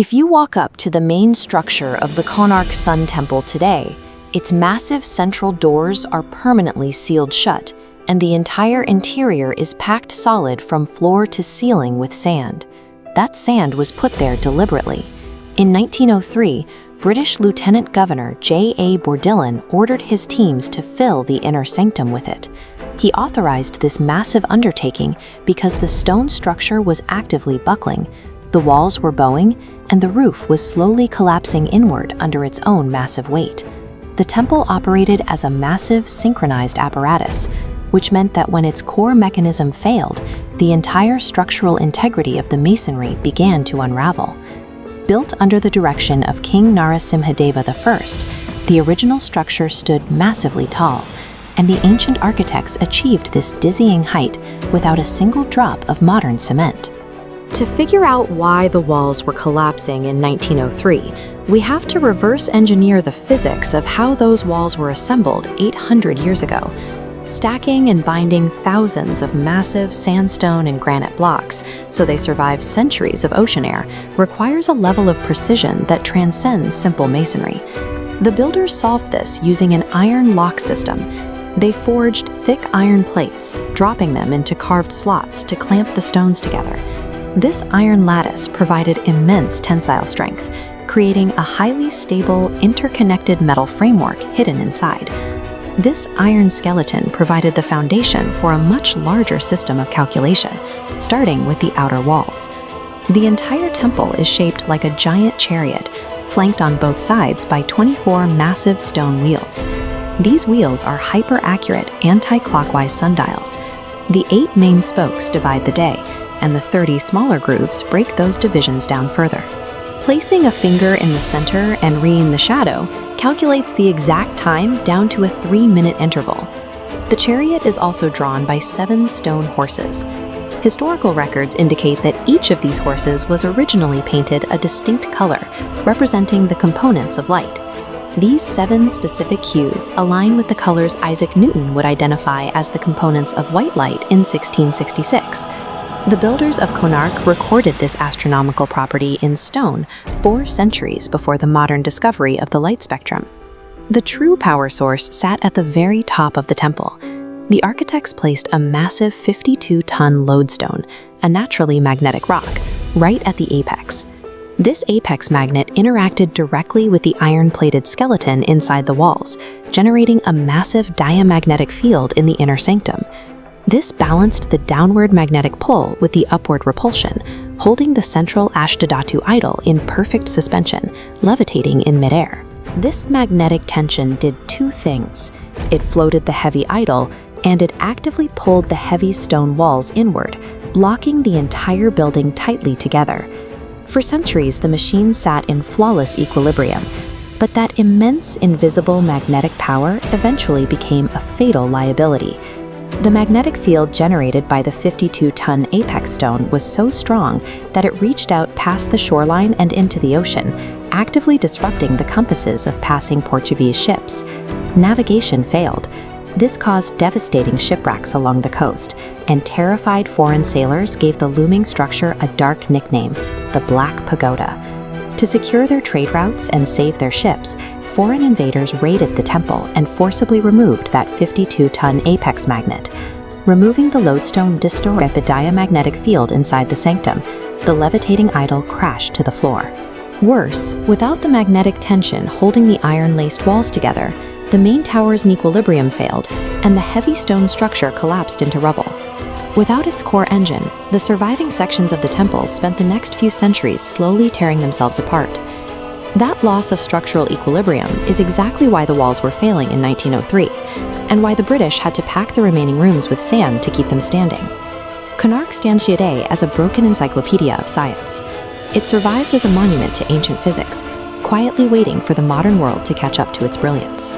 If you walk up to the main structure of the Konark Sun Temple today, its massive central doors are permanently sealed shut, and the entire interior is packed solid from floor to ceiling with sand. That sand was put there deliberately. In 1903, British Lieutenant Governor J.A. Bourdillon ordered his teams to fill the inner sanctum with it. He authorized this massive undertaking because the stone structure was actively buckling, the walls were bowing, and the roof was slowly collapsing inward under its own massive weight. The temple operated as a massive synchronized apparatus, which meant that when its core mechanism failed, the entire structural integrity of the masonry began to unravel. Built under the direction of King Narasimhadeva I, the original structure stood massively tall, and the ancient architects achieved this dizzying height without a single drop of modern cement. To figure out why the walls were collapsing in 1903, we have to reverse engineer the physics of how those walls were assembled 800 years ago. Stacking and binding thousands of massive sandstone and granite blocks so they survive centuries of ocean air requires a level of precision that transcends simple masonry. The builders solved this using an iron lock system. They forged thick iron plates, dropping them into carved slots to clamp the stones together. This iron lattice provided immense tensile strength, creating a highly stable, interconnected metal framework hidden inside. This iron skeleton provided the foundation for a much larger system of calculation, starting with the outer walls. The entire temple is shaped like a giant chariot, flanked on both sides by 24 massive stone wheels. These wheels are hyper-accurate anti-clockwise sundials. The 8 main spokes divide the day, and the 30 smaller grooves break those divisions down further. Placing a finger in the center and in the shadow calculates the exact time down to a 3-minute interval. The chariot is also drawn by 7 stone horses. Historical records indicate that each of these horses was originally painted a distinct color, representing the components of light. These 7 specific hues align with the colors Isaac Newton would identify as the components of white light in 1666. The builders of Konark recorded this astronomical property in stone 4 centuries before the modern discovery of the light spectrum. The true power source sat at the very top of the temple. The architects placed a massive 52-ton lodestone, a naturally magnetic rock, right at the apex. This apex magnet interacted directly with the iron-plated skeleton inside the walls, generating a massive diamagnetic field in the inner sanctum. This balanced the downward magnetic pull with the upward repulsion, holding the central Ashtadhatu idol in perfect suspension, levitating in midair. This magnetic tension did 2 things. It floated the heavy idol, and it actively pulled the heavy stone walls inward, locking the entire building tightly together. For centuries, the machine sat in flawless equilibrium, but that immense invisible magnetic power eventually became a fatal liability. The magnetic field generated by the 52-ton apex stone was so strong that it reached out past the shoreline and into the ocean, actively disrupting the compasses of passing Portuguese ships. Navigation failed. This caused devastating shipwrecks along the coast, and terrified foreign sailors gave the looming structure a dark nickname, the Black Pagoda. To secure their trade routes and save their ships, foreign invaders raided the temple and forcibly removed that 52-ton apex magnet. Removing the lodestone destroyed the diamagnetic field inside the sanctum. The levitating idol crashed to the floor. Worse, without the magnetic tension holding the iron-laced walls together, the main tower's equilibrium failed, and the heavy stone structure collapsed into rubble. Without its core engine, the surviving sections of the temple spent the next few centuries slowly tearing themselves apart. That loss of structural equilibrium is exactly why the walls were failing in 1903, and why the British had to pack the remaining rooms with sand to keep them standing. Konark stands today as a broken encyclopedia of science. It survives as a monument to ancient physics, quietly waiting for the modern world to catch up to its brilliance.